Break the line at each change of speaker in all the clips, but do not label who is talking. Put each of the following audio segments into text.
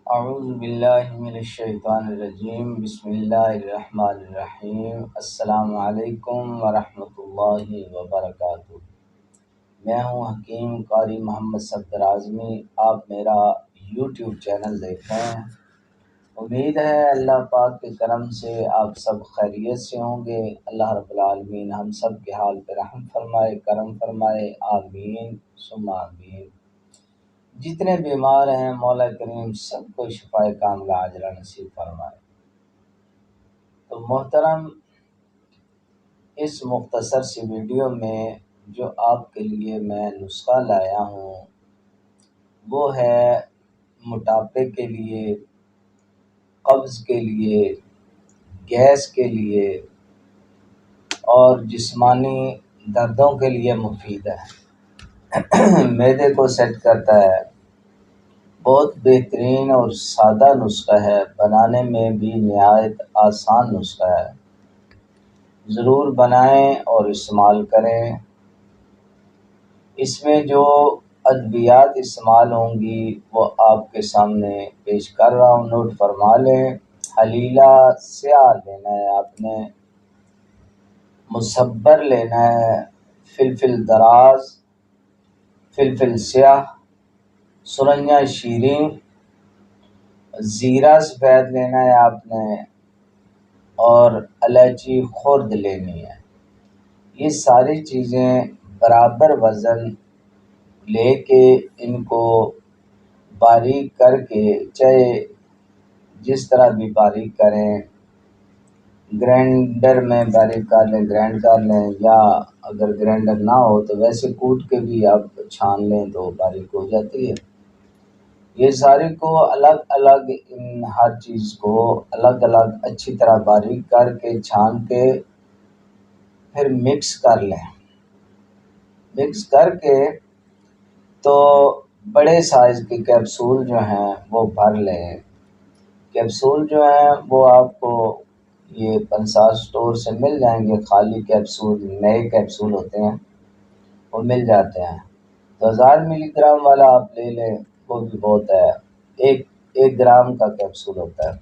اعوذ باللہ من الشیطان الرجیم، بسم اللہ الرحمن الرحیم۔ السلام علیکم ورحمۃ اللہ وبرکاتہ۔ میں ہوں حکیم قاری محمد صفدر اعظمی۔ آپ میرا یوٹیوب چینل دیکھ رہے ہیں۔ امید ہے اللہ پاک کے کرم سے آپ سب خیریت سے ہوں گے۔ اللہ رب العالمین ہم سب کے حال پہ رحم فرمائے، کرم فرمائے، آمین ثم آمین۔ جتنے بیمار ہیں مولا کریم سب کو شفائے کاملہ عاجلہ نصیب فرمائے۔ تو محترم، اس مختصر سی ویڈیو میں جو آپ کے لیے میں نسخہ لایا ہوں وہ ہے موٹاپے کے لیے، قبض کے لیے، گیس کے لیے اور جسمانی دردوں کے لیے مفید ہے۔ معدے کو سیٹ کرتا ہے۔ بہت بہترین اور سادہ نسخہ ہے، بنانے میں بھی نہایت آسان نسخہ ہے۔ ضرور بنائیں اور استعمال کریں۔ اس میں جو ادویات استعمال ہوں گی وہ آپ کے سامنے پیش کر رہا ہوں، نوٹ فرما لیں۔ حلیلہ سیاہ لینا ہے آپ نے، مصبر لینا ہے، فلفل دراز، فلفل سیاہ، سرنجہ شیریں، زیرہ سفید لینا ہے آپ نے اور الائچی خرد لینی ہے۔ یہ ساری چیزیں برابر وزن لے کے ان کو باریک کر کے، چاہے جس طرح بھی باریک کریں، گرینڈر میں باریک کر لیں، گرینڈ کر لیں، یا اگر گرینڈر نہ ہو تو ویسے کوٹ کے بھی آپ چھان لیں تو باریک ہو جاتی ہے۔ یہ ساری کو الگ الگ، ان ہر چیز کو الگ الگ اچھی طرح باریک کر کے چھان کے پھر مکس کر لیں۔ مکس کر کے تو بڑے سائز کے کیپسول جو ہیں وہ بھر لیں۔ کیپسول جو ہیں وہ آپ کو یہ پنسار سٹور سے مل جائیں گے، خالی کیپسول، نئے کیپسول ہوتے ہیں وہ مل جاتے ہیں۔ تو 1000 ملی گرام والا آپ لے لیں، وہ بھی بہت ہے۔ ایک گرام کا کیپسول ہوتا ہے،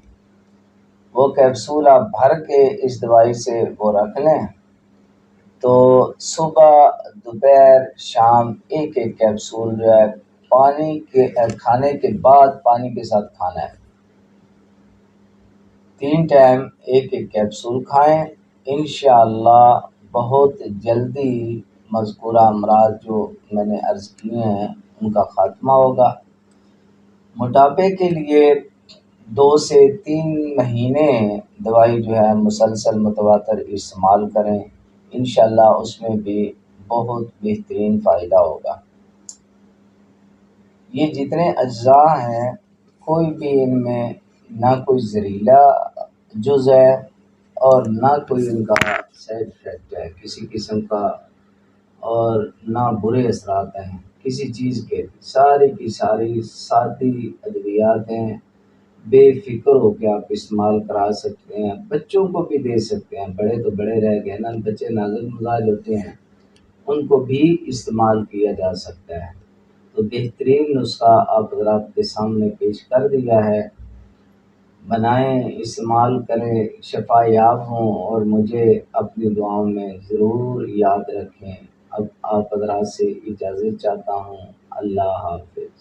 وہ کیپسول آپ بھر کے اس دوائی سے وہ رکھ لیں۔ تو صبح، دوپہر، شام ایک ایک کیپسول جو ہے پانی کے کھانے کے بعد پانی کے ساتھ کھانا ہے۔ 3 ٹائم ایک ایک کیپسول کھائیں، انشاءاللہ بہت جلدی مذکورہ امراض جو میں نے عرض کیے ہیں ان کا خاتمہ ہوگا۔ موٹاپے کے لیے 2 سے 3 مہینے دوائی جو ہے مسلسل متواتر استعمال کریں، انشاءاللہ اس میں بھی بہت بہترین فائدہ ہوگا۔ یہ جتنے اجزاء ہیں کوئی بھی ان میں نہ کوئی زہریلا جز ہے اور نہ کوئی ان کا سائڈ افیکٹ ہے کسی قسم کا، اور نہ برے اثرات ہیں کسی چیز کے۔ ساری کی ساری سادی ادویات ہیں، بے فکر ہو کے آپ استعمال کرا سکتے ہیں۔ بچوں کو بھی دے سکتے ہیں، بڑے تو بڑے رہ گئے نا، بچے نازک مزاج ہوتے ہیں، ان کو بھی استعمال کیا جا سکتا ہے۔ تو بہترین نسخہ آپ حضرات کے سامنے پیش کر دیا ہے۔ بنائیں، استعمال کریں، شفا یاب ہوں اور مجھے اپنی دعاؤں میں ضرور یاد رکھیں۔ اب آپ حضرات سے اجازت چاہتا ہوں۔ اللہ حافظ۔